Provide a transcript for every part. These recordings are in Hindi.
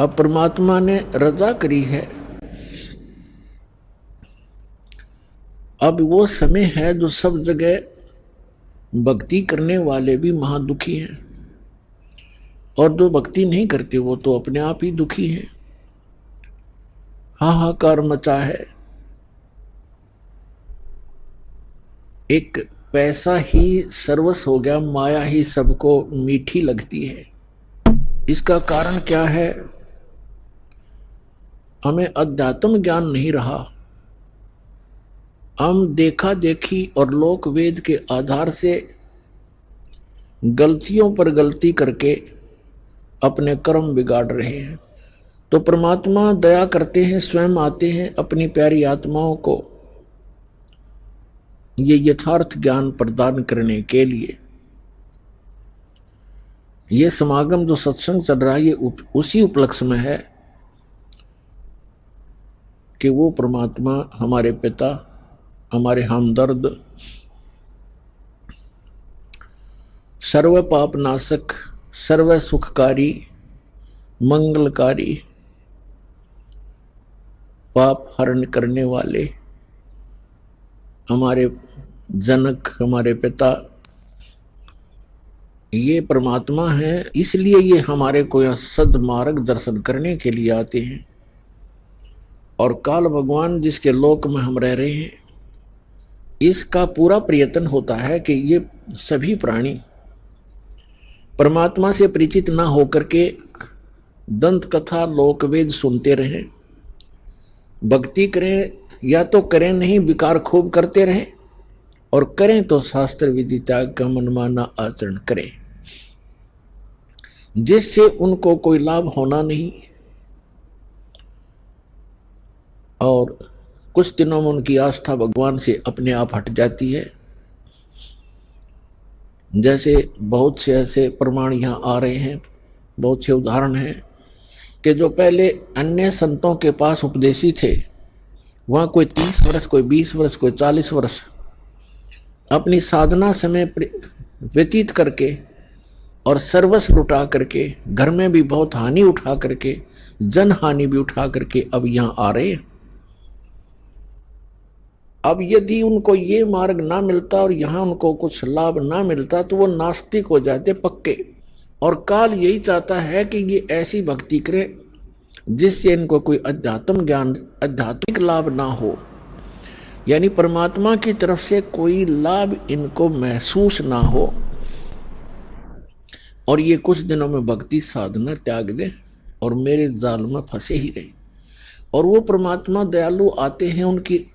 अब परमात्मा ने रजा करी है। अब वो समय है जो सब जगह भक्ति करने वाले भी महादुखी हैं, और जो भक्ति नहीं करते वो तो अपने आप ही दुखी हैं। हाहाकार मचा है। एक पैसा ही सर्वस्व हो गया, माया ही सबको मीठी लगती है। इसका कारण क्या है? हमें अध्यात्म ज्ञान नहीं रहा। हम देखा देखी और लोक वेद के आधार से गलतियों पर गलती करके अपने कर्म बिगाड़ रहे हैं। तो परमात्मा दया करते हैं, स्वयं आते हैं अपनी प्यारी आत्माओं को ये यथार्थ ज्ञान प्रदान करने के लिए। ये समागम जो सत्संग चल रहा है ये उसी उपलक्ष्य में है कि वो परमात्मा हमारे पिता, हमारे हमदर्द, सर्व पाप नाशक, सर्व सुखकारी, मंगलकारी, पाप हरण करने वाले हमारे जनक, हमारे पिता, ये परमात्मा है। इसलिए ये हमारे को यह सद्मार्ग दर्शन करने के लिए आते हैं। और काल भगवान जिसके लोक में हम रह रहे हैं, इसका पूरा प्रयत्न होता है कि ये सभी प्राणी परमात्मा से परिचित ना होकर के दंत कथा लोकवेद सुनते रहें, भक्ति करें या तो करें नहीं, विकार खूब करते रहें, और करें तो शास्त्र विधि त्याग का मनमाना आचरण करें, जिससे उनको कोई लाभ होना नहीं। और कुछ दिनों में उनकी आस्था भगवान से अपने आप हट जाती है। जैसे बहुत से ऐसे प्रमाण यहाँ आ रहे हैं, बहुत से उदाहरण हैं कि जो पहले अन्य संतों के पास उपदेशी थे, वहाँ कोई 30 वर्ष, कोई 20 वर्ष, कोई 40 वर्ष अपनी साधना समय व्यतीत करके और सर्वस्व लुटा करके, घर में भी बहुत हानि उठा करके, जन हानि भी उठा करके अब यहाँ आ रहे हैं। अब यदि उनको ये मार्ग ना मिलता और यहाँ उनको कुछ लाभ ना मिलता तो वो नास्तिक हो जाते पक्के। और काल यही चाहता है कि ये ऐसी भक्ति करें जिससे इनको कोई अध्यात्म ज्ञान, आध्यात्मिक लाभ ना हो, यानी परमात्मा की तरफ से कोई लाभ इनको महसूस ना हो, और ये कुछ दिनों में भक्ति साधना त्याग दे और मेरे जाल में फंसे ही रहे। और वो परमात्मा दयालु आते हैं, उनकी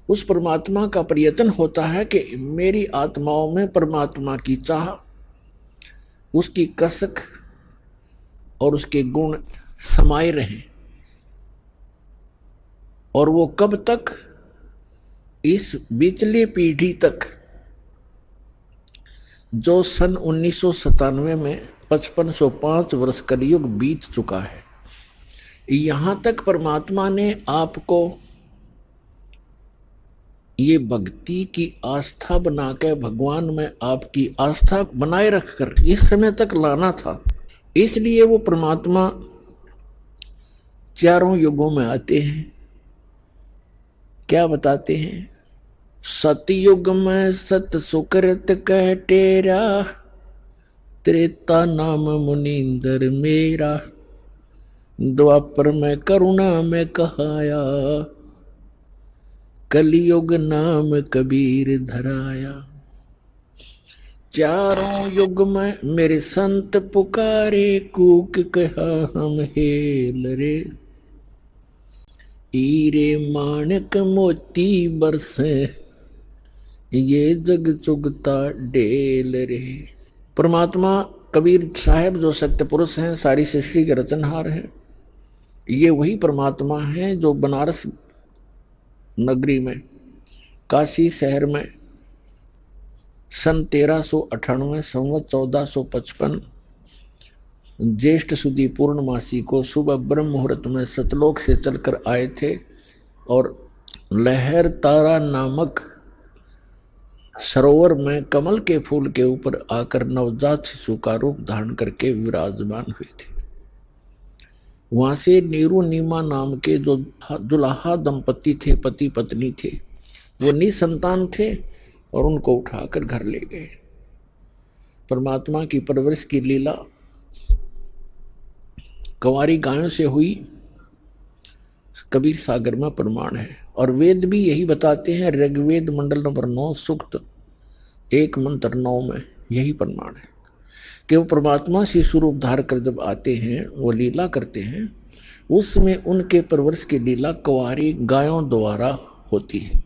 उस परमात्मा का प्रयत्न होता है कि मेरी आत्माओं में परमात्मा की चाह, उसकी कसक और उसके गुण समाये रहें। और वो कब तक? इस बीचली पीढ़ी तक, जो सन 1997 में 5505 वर्ष कलयुग बीत चुका है, यहां तक परमात्मा ने आपको ये भक्ति की आस्था बनाकर, भगवान में आपकी आस्था बनाए रखकर इस समय तक लाना था। इसलिए वो परमात्मा चारों युगों में आते हैं। क्या बताते हैं? सतयुग में सत सुकृत कह टेरा, त्रेता नाम मुनींदर मेरा, द्वापर में करुणा में कहाया, कलयुग नाम कबीर धराया। चारों युग में मेरे संत पुकारे, कूक कहा हम हेल रे, हीरे माणक मोती बरसे, ये जग चुगता डेल रे। परमात्मा कबीर साहब जो सत्य पुरुष हैं, सारी सृष्टि के रचनहार हैं, ये वही परमात्मा हैं जो बनारस नगरी में, काशी शहर में सन 1398 संवत 1455 ज्येष्ठ सुदी पूर्णमासी को सुबह ब्रह्म मुहूर्त में सतलोक से चलकर आए थे और लहर तारा नामक सरोवर में कमल के फूल के ऊपर आकर नवजात शिशु का रूप धारण करके विराजमान हुए थे। वहां से नीरू नीमा नाम के जो दुल्हा दंपति थे, पति पत्नी थे, वो निसंतान थे और उनको उठाकर घर ले गए। परमात्मा की परवरिश की लीला कंवारी गायों से हुई, कबीर सागर में प्रमाण है। और वेद भी यही बताते हैं, ऋग्वेद मंडल नंबर 9 सूक्त 1 मंत्र 9 में यही प्रमाण है कि वो परमात्मा शिशु रूप धार कर जब आते हैं, वो लीला करते हैं, उसमें उनके परवरिश की लीला कंवारी गायों द्वारा होती है।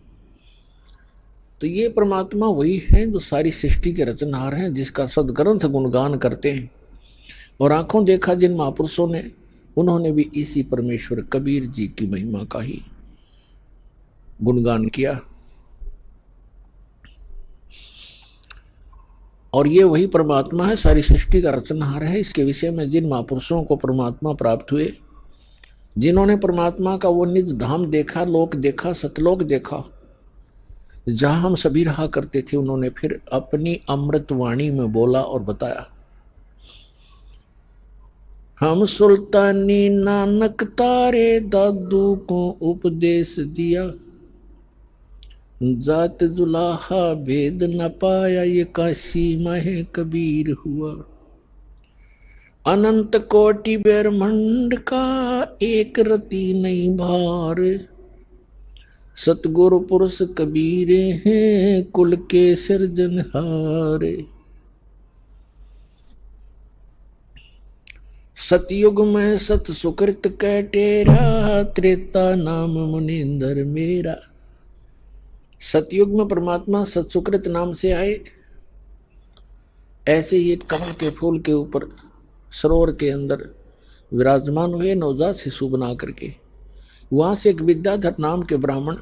तो ये परमात्मा वही है जो सारी सृष्टि के रचनहार हैं, जिसका सदग्रंथ गुणगान करते हैं। और आंखों देखा जिन महापुरुषों ने, उन्होंने भी इसी परमेश्वर कबीर जी की महिमा का ही गुणगान किया। और ये वही परमात्मा है, सारी सृष्टि का रचनहार है। इसके विषय में जिन महापुरुषों को परमात्मा प्राप्त हुए, जिन्होंने परमात्मा का वो निज धाम देखा, लोक देखा, सतलोक देखा, जहां हम सभी रहा करते थे, उन्होंने फिर अपनी अमृत वाणी में बोला और बताया। हम सुल्तानी नानक तारे दादू को उपदेश दिया, जात जुलाहा भेद न पाया, ये काशी में कबीर हुआ। अनंत कोटि ब्रह्मांड का एक रति नहीं भार, सतगुरु पुरुष कबीर हैं कुल के सिरजनहार। सतयुग में सत सुकृत कटेरा, त्रेता नाम मुनिंदर मेरा। सतयुग में परमात्मा सत्सुकृत नाम से आए, ऐसे ही कमल के फूल के ऊपर सरोवर के अंदर विराजमान हुए नवजात शिशु बना करके। वहां से एक विद्याधर नाम के ब्राह्मण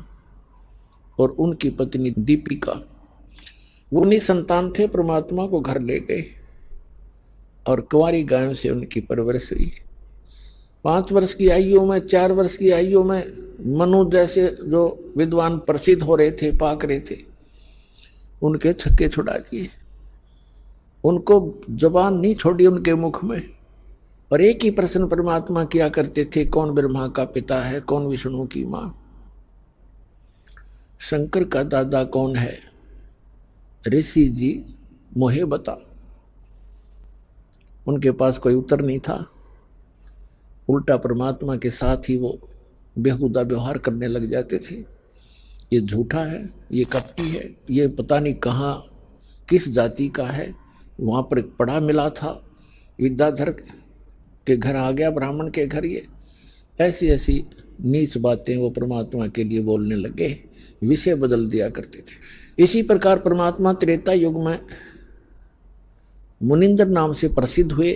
और उनकी पत्नी दीपिका, वो निसंतान थे, परमात्मा को घर ले गए और कुंवारी गायों से उनकी परवरिश हुई। 5 वर्ष की आयु में, 4 वर्ष की आयु में मनु जैसे जो विद्वान प्रसिद्ध हो रहे थे, पाक रहे थे, उनके छक्के छुड़ा दिए। उनको जबान नहीं छोड़ी उनके मुख में। और एक ही प्रश्न परमात्मा किया करते थे, कौन ब्रह्मा का पिता है, कौन विष्णु की मां, शंकर का दादा कौन है, ऋषि जी मोहे बता। उनके पास कोई उत्तर नहीं था। उल्टा परमात्मा के साथ ही वो बेहुदा व्यवहार करने लग जाते थे। ये झूठा है, ये कपटी है, ये पता नहीं कहाँ किस जाति का है। वहाँ पर पढ़ा मिला था, विद्याधर के घर आ गया, ब्राह्मण के घर। ये ऐसी ऐसी नीच बातें वो परमात्मा के लिए बोलने लगे, विषय बदल दिया करते थे। इसी प्रकार परमात्मा त्रेता युग में मुनिंदर नाम से प्रसिद्ध हुए।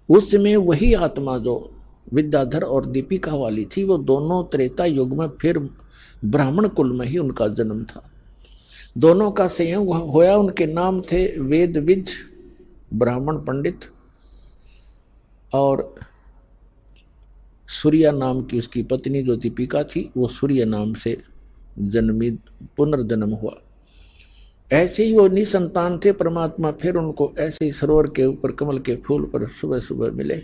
उस समय वही आत्मा जो विद्याधर और दीपिका वाली थी, वो दोनों त्रेता युग में फिर ब्राह्मण कुल में ही उनका जन्म था। दोनों का संयोग होया। उनके नाम थे वेदविज ब्राह्मण पंडित और सूर्या नाम की उसकी पत्नी जो दीपिका थी, वो सूर्य नाम से जन्मी, पुनर्जन्म हुआ। ऐसे ही वो निसंतान थे। परमात्मा फिर उनको ऐसे ही सरोवर के ऊपर कमल के फूल पर सुबह सुबह मिले,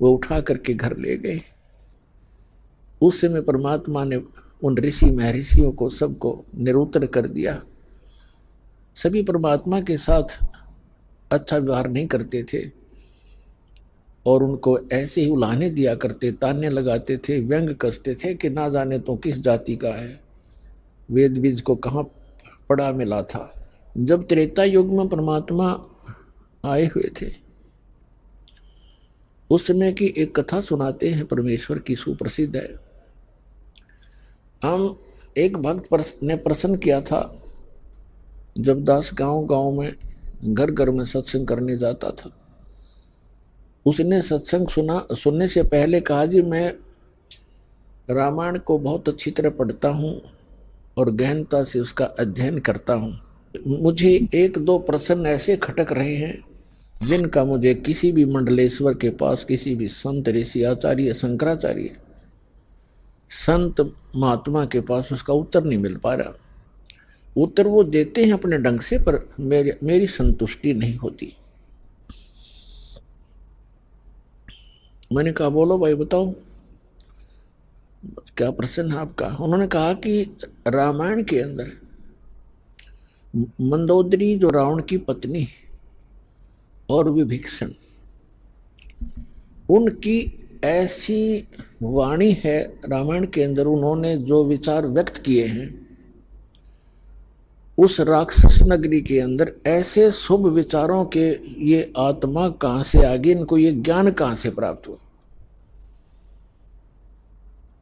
वो उठा करके घर ले गए। उस समय परमात्मा ने उन ऋषि महर्षियों को सबको निरुत्तर कर दिया। सभी परमात्मा के साथ अच्छा व्यवहार नहीं करते थे और उनको ऐसे ही उलाहने दिया करते, ताने लगाते थे, व्यंग करते थे कि ना जाने तो किस जाति का है, वेद बीज को कहाँ पड़ा मिला था। जब त्रेता युग में परमात्मा आए हुए थे, उस समय की एक कथा सुनाते हैं, परमेश्वर की सुप्रसिद्ध है। हम एक भक्त ने प्रश्न किया था, जब दास गांव गांव में घर घर में सत्संग करने जाता था, उसने सत्संग सुनने से पहले कहा, जी मैं रामायण को बहुत अच्छी तरह पढ़ता हूँ और गहनता से उसका अध्ययन करता हूँ। मुझे 1-2 प्रश्न ऐसे खटक रहे हैं जिनका मुझे किसी भी मंडलेश्वर के पास, किसी भी संत ऋषि आचार्य शंकराचार्य संत महात्मा के पास उसका उत्तर नहीं मिल पा रहा। उत्तर वो देते हैं अपने ढंग से, पर मेरी संतुष्टि नहीं होती। मैंने कहा बोलो भाई बताओ क्या प्रश्न है आपका। उन्होंने कहा कि रामायण के अंदर मंदोदरी जो रावण की पत्नी और विभीषण, उनकी ऐसी वाणी है रामायण के अंदर, उन्होंने जो विचार व्यक्त किए हैं उस राक्षस नगरी के अंदर, ऐसे शुभ विचारों के ये आत्मा कहां से आ गई, इनको ये ज्ञान कहां से प्राप्त हुआ।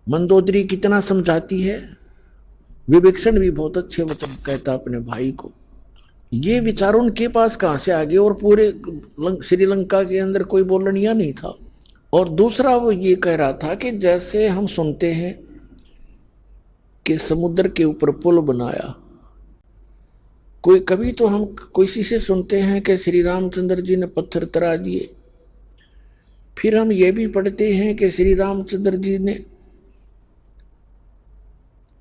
मंदोदरी कितना समझाती है, विभीषण भी बहुत अच्छे वचन कहता अपने भाई को। ये विचार उनके पास कहां से आ गए, और पूरे श्रीलंका के अंदर कोई बोलनिया नहीं था। और दूसरा वो ये कह रहा था कि जैसे हम सुनते हैं कि समुद्र के ऊपर पुल बनाया, कोई कभी तो हम किसी से सुनते हैं कि श्री रामचंद्र जी ने पत्थर तरा दिए, फिर हम ये भी पढ़ते हैं कि श्री रामचंद्र जी ने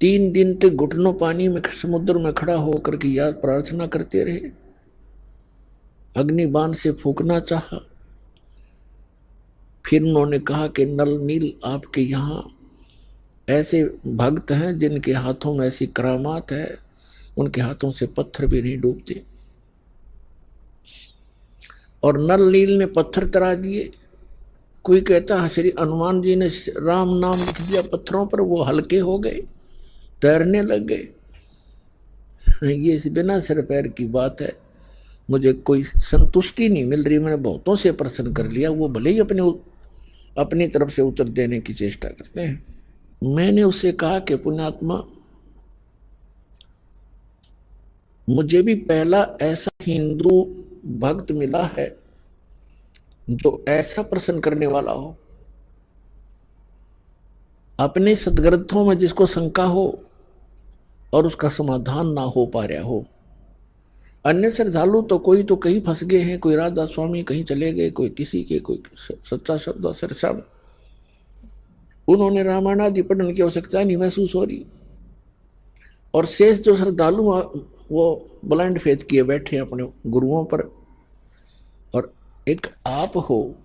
3 दिन तक घुटनों पानी में समुद्र में खड़ा होकर के याद प्रार्थना करते रहे, अग्निबाण से फूंकना चाहा। फिर उन्होंने कहा कि नल नील आपके यहाँ ऐसे भक्त हैं जिनके हाथों में ऐसी करामात है, उनके हाथों से पत्थर भी नहीं डूबते। और नल नील ने पत्थर तरा दिए। कोई कहता है श्री हनुमान जी ने राम नाम लिख दिया पत्थरों पर, वो हल्के हो गए, तैरने लग गए। ये इस बिना सिर पैर की बात है, मुझे कोई संतुष्टि नहीं मिल रही। मैंने बहुतों से प्रश्न कर लिया, वो भले ही अपनी तरफ से उत्तर देने की चेष्टा करते हैं। मैंने उससे कहा कि पुण्यात्मा, मुझे भी पहला ऐसा हिंदू भक्त मिला है जो ऐसा प्रश्न करने वाला हो, अपने सदग्रंथों में जिसको शंका हो और उसका समाधान ना हो पा रहा हो। अन्य श्रद्धालु तो कोई तो कहीं फंस गए हैं, कोई राधा स्वामी कहीं चले गए, कोई किसी के, कोई सच्चा शब्द सरसाब, उन्होंने रामायण आदि पढ़ने की आवश्यकता नहीं महसूस हो रही। और शेष जो श्रद्धालु वो ब्लाइंड फेथ किए बैठे अपने गुरुओं पर। और एक आप हो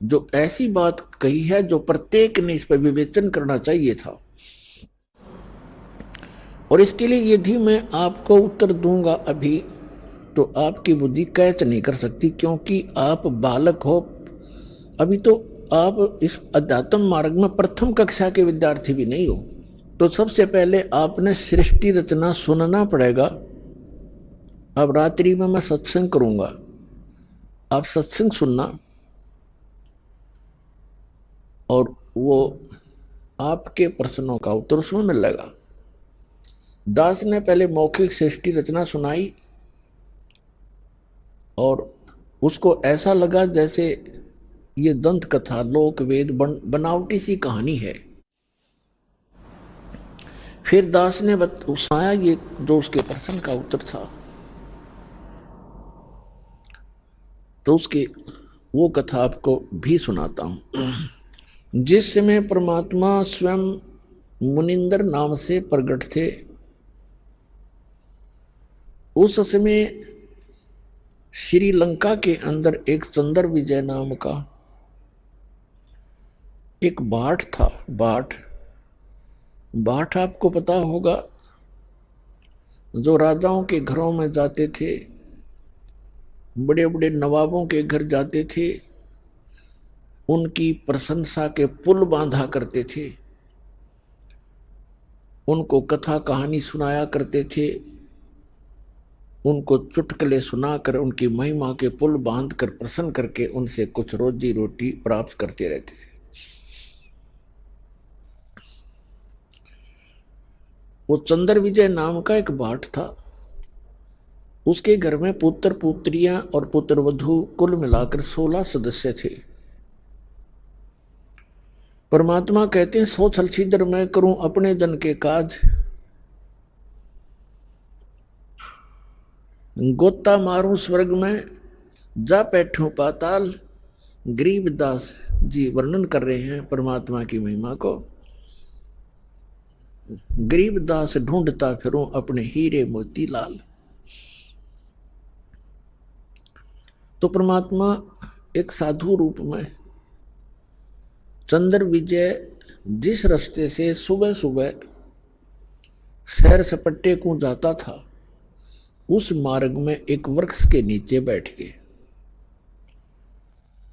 जो ऐसी बात कही है जो प्रत्येक ने इस पर विवेचन करना चाहिए था। और इसके लिए यदि मैं आपको उत्तर दूंगा अभी, तो आपकी बुद्धि कैच नहीं कर सकती, क्योंकि आप बालक हो अभी, तो आप इस अध्यात्म मार्ग में प्रथम कक्षा के विद्यार्थी भी नहीं हो। तो सबसे पहले आपने सृष्टि रचना सुनना पड़ेगा। अब रात्रि में मैं सत्संग करूंगा, आप सत्संग सुनना, और वो आपके प्रश्नों का उत्तर उसमें मिलेगा। दास ने पहले मौखिक सृष्टि रचना सुनाई और उसको ऐसा लगा जैसे ये दंत कथा लोक वेद बनावटी सी कहानी है। फिर दास ने सुनाया ये जो उसके प्रश्न का उत्तर था, तो उसकी वो कथा आपको भी सुनाता हूं। जिस समय परमात्मा स्वयं मुनिंदर नाम से प्रकट थे, उस समय श्रीलंका के अंदर एक चंद्र विजय नाम का एक भाट था। भाट आपको पता होगा, जो राजाओं के घरों में जाते थे, बड़े बड़े नवाबों के घर जाते थे, उनकी प्रशंसा के पुल बांधा करते थे, उनको कथा कहानी सुनाया करते थे, उनको चुटकुले सुनाकर उनकी महिमा के पुल बांधकर प्रसन्न करके उनसे कुछ रोजी रोटी प्राप्त करते रहते थे। वो चंद्र विजय नाम का एक भाट था। उसके घर में पुत्र पुत्रियां और पुत्र वधू कुल मिलाकर 16 सदस्य थे। परमात्मा कहते हैं, सो छल छिद्र मैं करूं अपने जन के काज, गोता मारूं स्वर्ग में जा बैठूं पाताल। गरीबदास जी वर्णन कर रहे हैं परमात्मा की महिमा को। गरीबदास ढूंढता फिरूं अपने हीरे मोती लाल। तो परमात्मा एक साधु रूप में चंद्र विजय जिस रास्ते से सुबह सुबह सैर सपट्टे को जाता था, उस मार्ग में एक वृक्ष के नीचे बैठ के,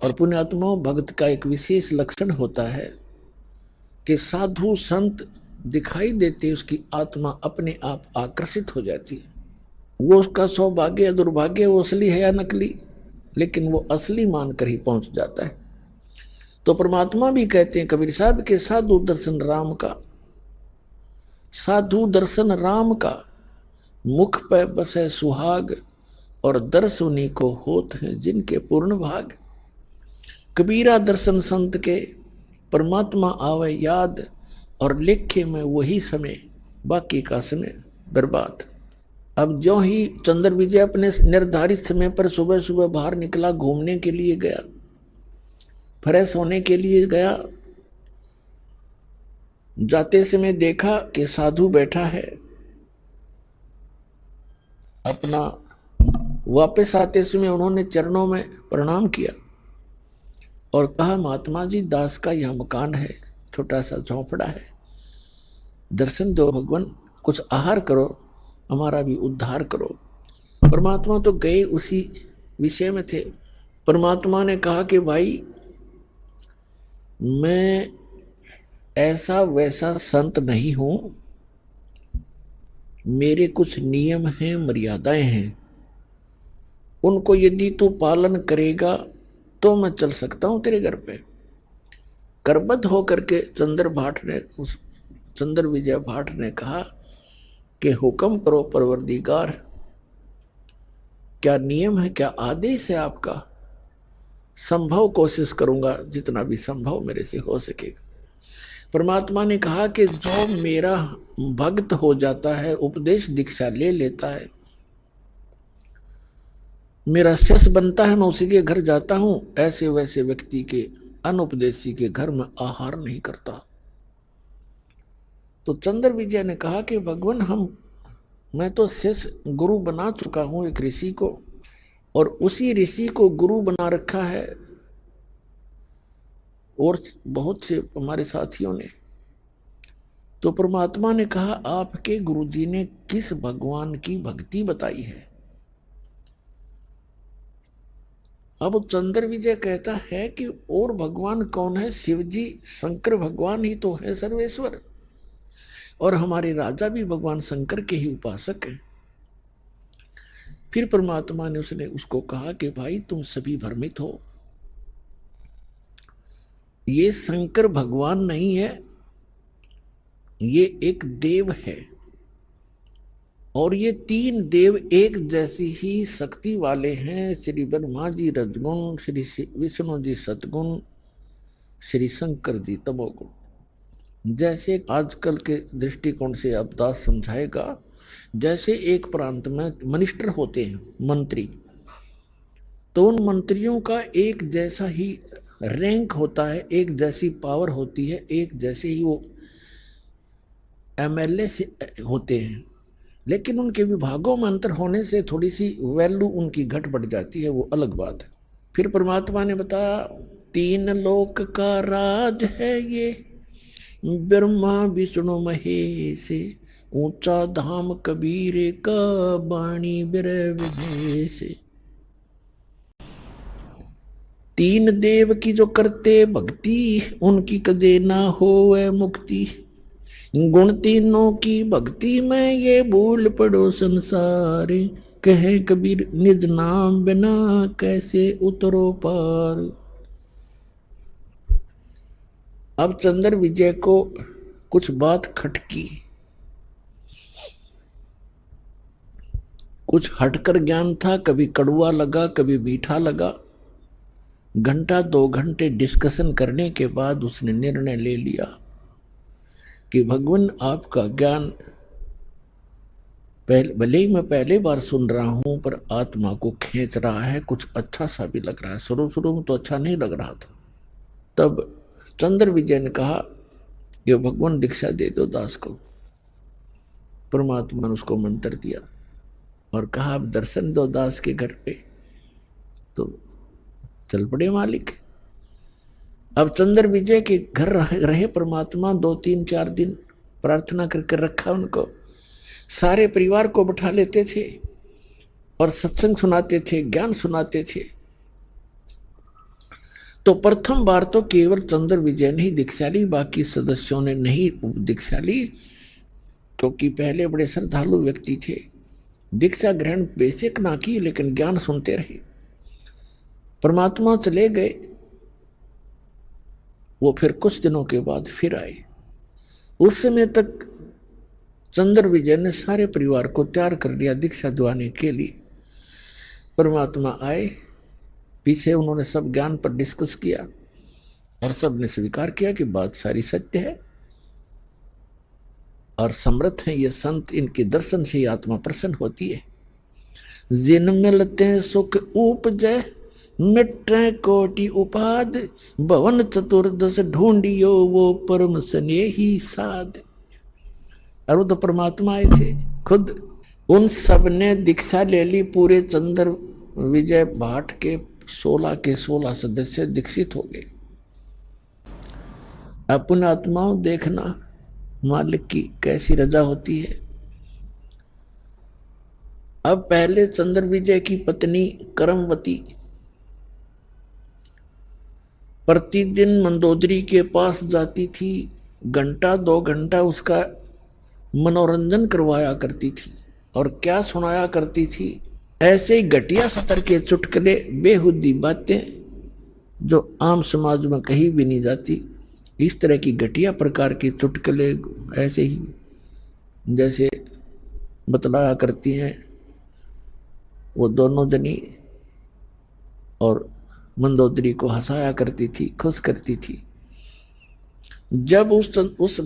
और पुण्यात्मा भक्त का एक विशेष लक्षण होता है कि साधु संत दिखाई देते उसकी आत्मा अपने आप आकर्षित हो जाती है। वो उसका सौभाग्य या दुर्भाग्य, वो असली है या नकली, लेकिन वो असली मानकर ही पहुंच जाता है। तो परमात्मा भी कहते हैं कबीर साहब के साधु दर्शन राम का, साधु दर्शन राम का, मुख पे बसे सुहाग, और दर्श उन्हीं को होत हैं जिनके पूर्ण भाग। कबीरा दर्शन संत के, परमात्मा आवे याद, और लेखे में वही समय, बाकी का समय बर्बाद। अब जो ही चंद्र विजय अपने निर्धारित समय पर सुबह सुबह बाहर निकला, घूमने के लिए गया, फ्रेश होने के लिए गया, जाते समय देखा कि साधु बैठा है अपना। वापस आते समय उन्होंने चरणों में प्रणाम किया और कहा, महात्मा जी, दास का यह मकान है, छोटा सा झोंपड़ा है, दर्शन दो भगवान, कुछ आहार करो, हमारा भी उद्धार करो। परमात्मा तो गए उसी विषय में थे। परमात्मा ने कहा कि भाई, मैं ऐसा वैसा संत नहीं हूं, मेरे कुछ नियम हैं, मर्यादाएं हैं, उनको यदि तू पालन करेगा तो मैं चल सकता हूं तेरे घर पे। करबद्ध होकर के चंद्र विजय भाट ने कहा कि हुक्म करो परवरदिगार, क्या नियम है, क्या आदेश है आपका? संभव कोशिश करूंगा, जितना भी संभव मेरे से हो सकेगा। परमात्मा ने कहा कि जो मेरा भक्त हो जाता है, उपदेश दीक्षा ले लेता है, मेरा शिष्य बनता है, मैं उसी के घर जाता हूं, ऐसे वैसे व्यक्ति के, अनुपदेशी के घर में आहार नहीं करता। तो चंद्र विजय ने कहा कि भगवान, मैं तो शिष्य गुरु बना चुका हूं एक ऋषि को, और उसी ऋषि को गुरु बना रखा है, और बहुत से हमारे साथियों ने। तो परमात्मा ने कहा, आपके गुरुजी ने किस भगवान की भक्ति बताई है? अब चंद्र विजय कहता है कि और भगवान कौन है? शिव जी, शंकर भगवान ही तो है सर्वेश्वर, और हमारे राजा भी भगवान शंकर के ही उपासक हैं। फिर परमात्मा ने उसको कहा कि भाई, तुम सभी भ्रमित हो, ये शंकर भगवान नहीं है, ये एक देव है, और ये तीन देव एक जैसी ही शक्ति वाले हैं। श्री ब्रह्मा जी रजगुण, श्री विष्णु जी सतगुण, श्री शंकर जी तमोगुण। जैसे आजकल के दृष्टिकोण से अब दास समझाएगा, जैसे एक प्रांत में मिनिस्टर होते हैं, मंत्री, तो उन मंत्रियों का एक जैसा ही रैंक होता है, एक जैसी पावर होती है, एक जैसे ही वो एमएलए से होते हैं, लेकिन उनके विभागों में अंतर होने से थोड़ी सी वैल्यू उनकी घट बढ़ जाती है, वो अलग बात है। फिर परमात्मा ने बताया, तीन लोक का राज है ये, ब्रह्मा विष्णु महेश, ऊंचा धाम कबीर का, बाणी बिरह विदेश। तीन देव की जो करते भक्ति, उनकी कदे ना होवे मुक्ति। गुण तीनों की भक्ति में ये भूल पड़ो संसार, कहे कबीर निज नाम बिना कैसे उतरो पार। अब चंद्र विजय को कुछ बात खटकी, कुछ हटकर ज्ञान था, कभी कड़वा लगा, कभी मीठा लगा। घंटा 2 घंटे डिस्कशन करने के बाद उसने निर्णय ले लिया कि भगवान, आपका ज्ञान भले ही मैं पहले बार सुन रहा हूं, पर आत्मा को खींच रहा है, कुछ अच्छा सा भी लग रहा है। शुरू शुरू में तो अच्छा नहीं लग रहा था। तब चंद्र विजय ने कहा, ये भगवान दीक्षा दे दो दास को। परमात्मा ने उसको मंत्र दिया और कहा, अब दर्शन दो दास के घर पे। तो चल पड़े मालिक। अब चंद्र विजय के घर रहे परमात्मा 2-3-4 दिन, प्रार्थना करके रखा उनको। सारे परिवार को बैठा लेते थे और सत्संग सुनाते थे, ज्ञान सुनाते थे। तो प्रथम बार तो केवल चंद्र विजय ने ही दीक्षा ली, बाकी सदस्यों ने नहीं दीक्षा ली, क्योंकि पहले बड़े श्रद्धालु व्यक्ति थे। दीक्षा ग्रहण बेसिक ना की, लेकिन ज्ञान सुनते रहे। परमात्मा चले गए, वो फिर कुछ दिनों के बाद फिर आए। उस समय तक चंद्र विजय ने सारे परिवार को तैयार कर लिया दीक्षा दिवाने के लिए। परमात्मा आए, पीछे उन्होंने सब ज्ञान पर डिस्कस किया और सब ने स्वीकार किया कि बात सारी सत्य है और समर्थ हैं ये संत, इनके दर्शन से ही आत्मा प्रसन्न होती है। जिन मिलते सुख उपजय मिट्टे कोटि उपाद, भवन चतुर्दश ढूंढियो वो परम स्नेही साध। और वो तो परमात्मा आए थे खुद। उन सब ने दीक्षा ले ली। पूरे चंद्र विजय भाट के 16 के 16 सदस्य दीक्षित हो गए। अपन आत्माओं देखना मालिक की कैसी रजा होती है। अब पहले चंद्र विजय की पत्नी करमवती प्रतिदिन मंदोदरी के पास जाती थी, 1-2 घंटा उसका मनोरंजन करवाया करती थी। और क्या सुनाया करती थी? ऐसे ही घटिया सतर के चुटकुले, बेहुदी बातें जो आम समाज में कहीं भी नहीं जाती। इस तरह की घटिया प्रकार के चुटकुले ऐसे ही जैसे बतलाया करती हैं वो दोनों जनी, और मंदोदरी को हंसाया करती थी, खुश करती थी। जब उस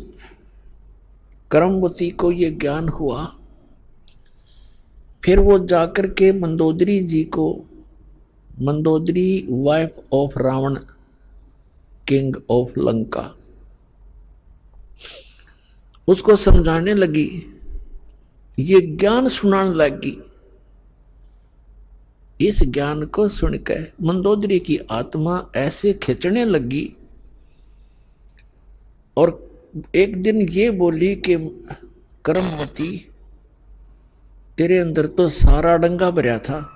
करमवती को ये ज्ञान हुआ, फिर वो जाकर के मंदोदरी जी को, Mandodari wife of Ravan king of Lanka, उसको समझाने लगी, ये ज्ञान सुनाने लगी। इस ज्ञान को सुनकर मंदोदरी की आत्मा ऐसे खिंचने लगी और एक दिन ये बोली कि करमवती, तेरे अंदर तो सारा डंगा भरा था,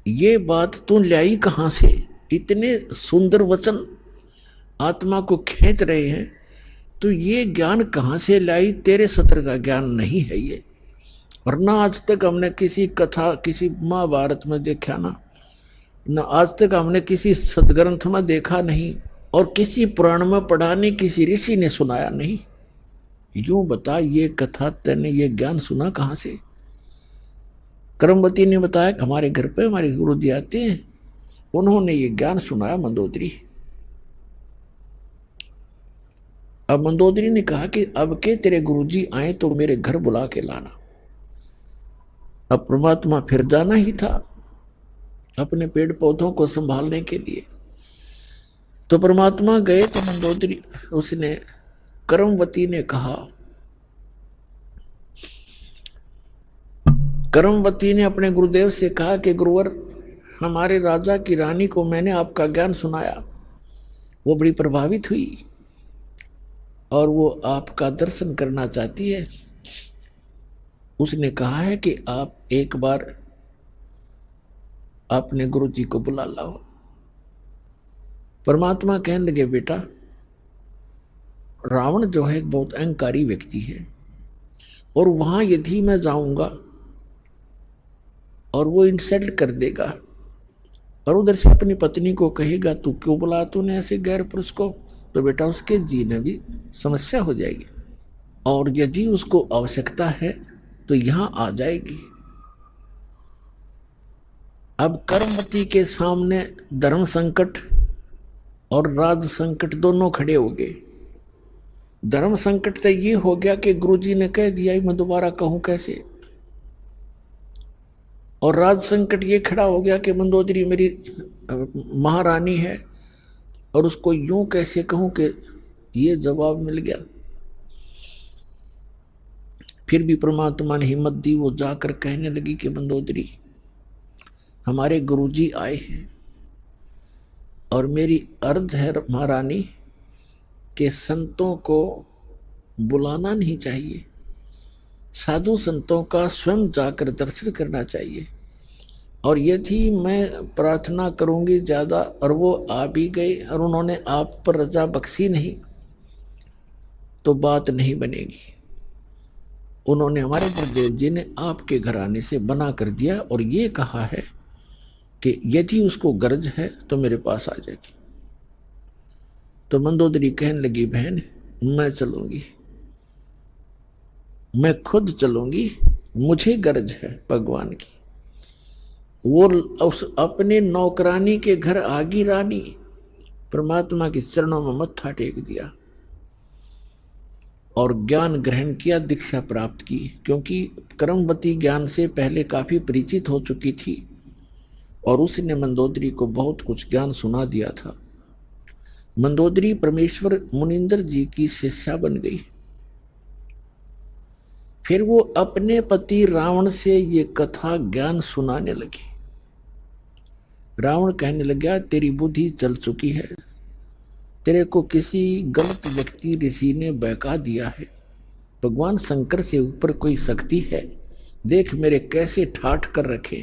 ये बात तू लाई कहां से? इतने सुंदर वचन आत्मा को खींच रहे हैं, तो ये ज्ञान कहां से लाई? तेरे सत्र का ज्ञान नहीं है ये। और ना आज तक हमने किसी कथा, किसी महाभारत में देखा ना आज तक हमने किसी सदग्रंथ में देखा नहीं, और किसी पुराण में पढ़ा नहीं, किसी ऋषि ने सुनाया नहीं। यूं बता, ये कथा तेने ये ज्ञान सुना कहां से? करमवती ने बताया, हमारे घर पे हमारे गुरु जी आते हैं, उन्होंने ये ज्ञान सुनाया मंदोदरी। अब मंदोदरी ने कहा कि अब के तेरे गुरुजी आए तो मेरे घर बुला के लाना। अब परमात्मा फिर जाना ही था अपने पेड़ पौधों को संभालने के लिए। तो परमात्मा गए तो मंदोदरी, उसने करमवती ने कहा, करमवती ने अपने गुरुदेव से कहा कि गुरुवर, हमारे राजा की रानी को मैंने आपका ज्ञान सुनाया, वो बड़ी प्रभावित हुई और वो आपका दर्शन करना चाहती है। उसने कहा है कि आप एक बार अपने गुरु जी को बुला लाओ। परमात्मा कहने लगे, बेटा, रावण जो है एक बहुत अहंकारी व्यक्ति है, और वहां यदि मैं जाऊंगा और वो इंसल्ट कर देगा और उधर से अपनी पत्नी को कहेगा तू क्यों बुला तूने ऐसे गैर पुरुष को, तो बेटा उसके जीने भी समस्या हो जाएगी, और यदि उसको आवश्यकता है तो यहां आ जाएगी। अब करमवती के सामने धर्म संकट और राज संकट दोनों खड़े हो गए। धर्म संकट तो ये हो गया कि गुरुजी ने कह दिया, मैं दोबारा कहूं कैसे, और राज संकट ये खड़ा हो गया कि मंदोदरी मेरी महारानी है और उसको यूं कैसे कहूं कि ये जवाब मिल गया। फिर भी परमात्मा ने हिम्मत दी, वो जाकर कहने लगी कि मंदोदरी, हमारे गुरुजी आए हैं और मेरी अर्ध है महारानी के संतों को बुलाना नहीं चाहिए, साधु संतों का स्वयं जाकर दर्शन करना चाहिए। और यदि मैं प्रार्थना करूंगी ज्यादा और वो आ भी गए और उन्होंने आप पर रजा बख्शी नहीं तो बात नहीं बनेगी। उन्होंने हमारे गुरुदेव जी ने आपके घराने से बना कर दिया और ये कहा है कि यदि उसको गरज है तो मेरे पास आ जाएगी। तो मंदोदरी कहने लगी, बहन मैं चलूंगी, मैं खुद चलूंगी, मुझे गरज है भगवान की। वो उस अपने नौकरानी के घर आगी रानी परमात्मा के चरणों में मत्था टेक दिया और ज्ञान ग्रहण किया, दीक्षा प्राप्त की। क्योंकि कर्मवती ज्ञान से पहले काफी परिचित हो चुकी थी और उसने मंदोदरी को बहुत कुछ ज्ञान सुना दिया था। मंदोदरी परमेश्वर मुनिंदर जी की शिष्या बन गई। फिर वो अपने पति रावण से ये कथा ज्ञान सुनाने लगी। रावण कहने लगा, तेरी बुद्धि चल चुकी है, तेरे को किसी गलत व्यक्ति ऋषि ने बहका दिया है। भगवान शंकर से ऊपर कोई शक्ति है, देख मेरे कैसे ठाठ कर रखे,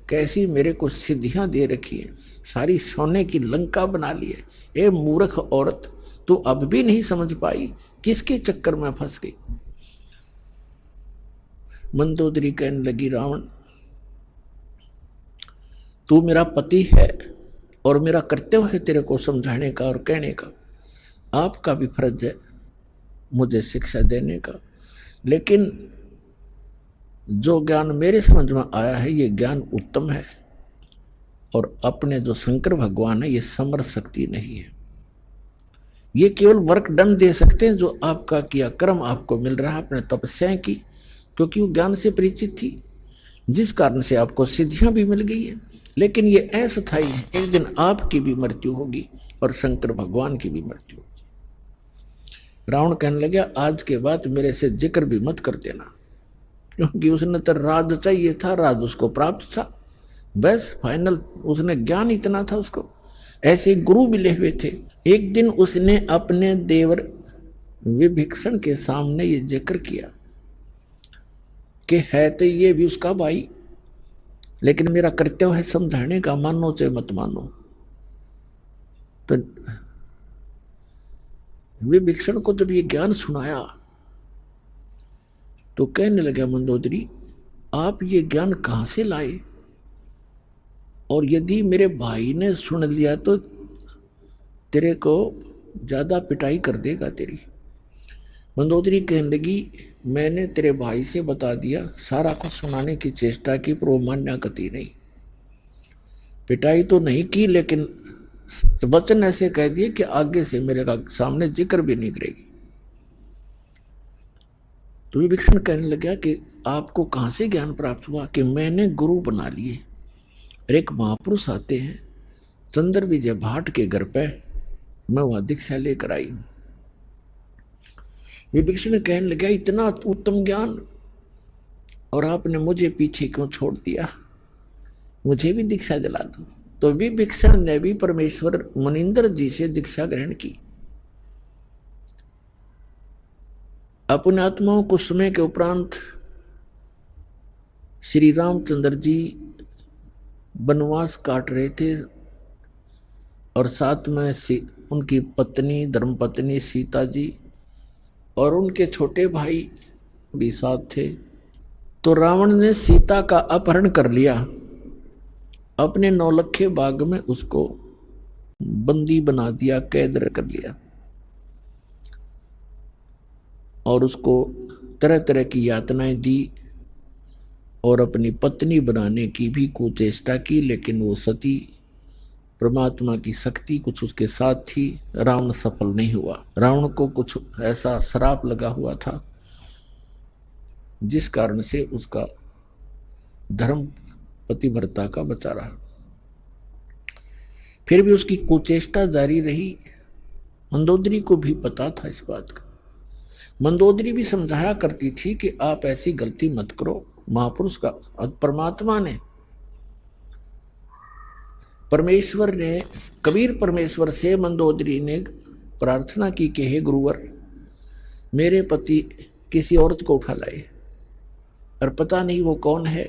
कैसी मेरे को सिद्धियां दे रखी है, सारी सोने की लंका बना ली है। ए मूर्ख औरत, तू अब भी नहीं समझ पाई, किसके चक्कर में फंस गई। मंदोदरी कहने लगी, रावण तू मेरा पति है और मेरा कर्तव्य है तेरे को समझाने का और कहने का, आपका भी फर्ज है मुझे शिक्षा देने का। लेकिन जो ज्ञान मेरे समझ में आया है ये ज्ञान उत्तम है और अपने जो शंकर भगवान है ये समर्थ शक्ति नहीं है। ये केवल वर्क डन दे सकते हैं जो आपका किया कर्म आपको मिल रहा है, अपने तपस्याएं की, क्योंकि वो ज्ञान से परिचित थी, जिस कारण से आपको सिद्धियां भी मिल गई है। लेकिन ये अस्थायी है, एक दिन आपकी भी मृत्यु होगी और शंकर भगवान की भी मृत्यु होगी। रावण कहने लगा, आज के बाद मेरे से जिक्र भी मत कर देना, क्योंकि उसने तो राज चाहिए था, राज उसको प्राप्त था, बस फाइनल उसने ज्ञान इतना था उसको। ऐसे गुरु मिले हुए थे। एक दिन उसने अपने देवर विभीषण के सामने ये जिक्र किया कि है तो ये भी उसका भाई, लेकिन मेरा कर्तव्य है समझाने का, मानो चाहे मत मानो। तो विभीषण को जब ये ज्ञान सुनाया तो कहने लगा, मंदोदरी आप ये ज्ञान कहां से लाए, और यदि मेरे भाई ने सुन लिया तो तेरे को ज्यादा पिटाई कर देगा तेरी। मंदोदरी कहने लगी, मैंने तेरे भाई से बता दिया, सारा कुछ सुनाने की चेष्टा की पर वो मान्य गति नहीं। पिटाई तो नहीं की, लेकिन वचन ऐसे कह दिए कि आगे से मेरे का सामने जिक्र भी नहीं करेगी। तो विभीषण कहने लगा कि आपको कहां से ज्ञान प्राप्त हुआ कि मैंने गुरु बना लिए। एक महापुरुष आते हैं चंद्र विजय भाट के घर पे, मैं वहां दीक्षा लेकर आई हूं। विभीषण कहने लगा, इतना उत्तम ज्ञान और आपने मुझे पीछे क्यों छोड़ दिया, मुझे भी दीक्षा दिला दो। तो विभीषण ने भी परमेश्वर मुनिंदर जी से दीक्षा ग्रहण की। अपने आत्माओं कुछ समय के उपरांत श्री रामचंद्र जी वनवास काट रहे थे और साथ में उनकी पत्नी धर्मपत्नी सीता जी और उनके छोटे भाई भी साथ थे। तो रावण ने सीता का अपहरण कर लिया, अपने नौलखे बाग में उसको बंदी बना दिया, कैद कर लिया और उसको तरह तरह की यातनाएं दी और अपनी पत्नी बनाने की भी कुचेष्टा की। लेकिन वो सती परमात्मा की शक्ति कुछ उसके साथ थी, रावण सफल नहीं हुआ। रावण को कुछ ऐसा श्राप लगा हुआ था जिस कारण से उसका धर्म पतिव्रता का बचा रहा। फिर भी उसकी कुचेष्टा जारी रही। मंदोदरी को भी पता था इस बात का। मंदोदरी भी समझाया करती थी कि आप ऐसी गलती मत करो। महापुरुष का और परमात्मा ने परमेश्वर ने, कबीर परमेश्वर से मंदोदरी ने प्रार्थना की कि हे गुरुवर, मेरे पति किसी औरत को उठा लाए और पता नहीं वो कौन है,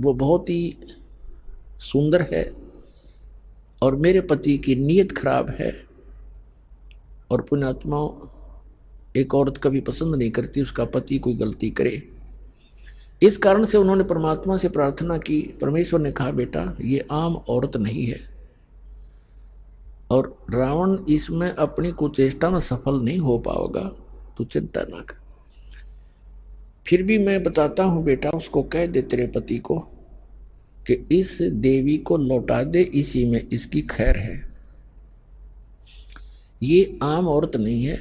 वो बहुत ही सुंदर है और मेरे पति की नीयत खराब है और पुण्यात्मा एक औरत कभी पसंद नहीं करती उसका पति कोई गलती करे। इस कारण से उन्होंने परमात्मा से प्रार्थना की। परमेश्वर ने कहा बेटा ये आम औरत नहीं है और रावण इसमें अपनी कुचेष्टा में सफल नहीं हो पाएगा, तो चिंता ना कर। फिर भी मैं बताता हूं बेटा, उसको कह दे तेरे पति को कि इस देवी को लौटा दे, इसी में इसकी खैर है। ये आम औरत नहीं है,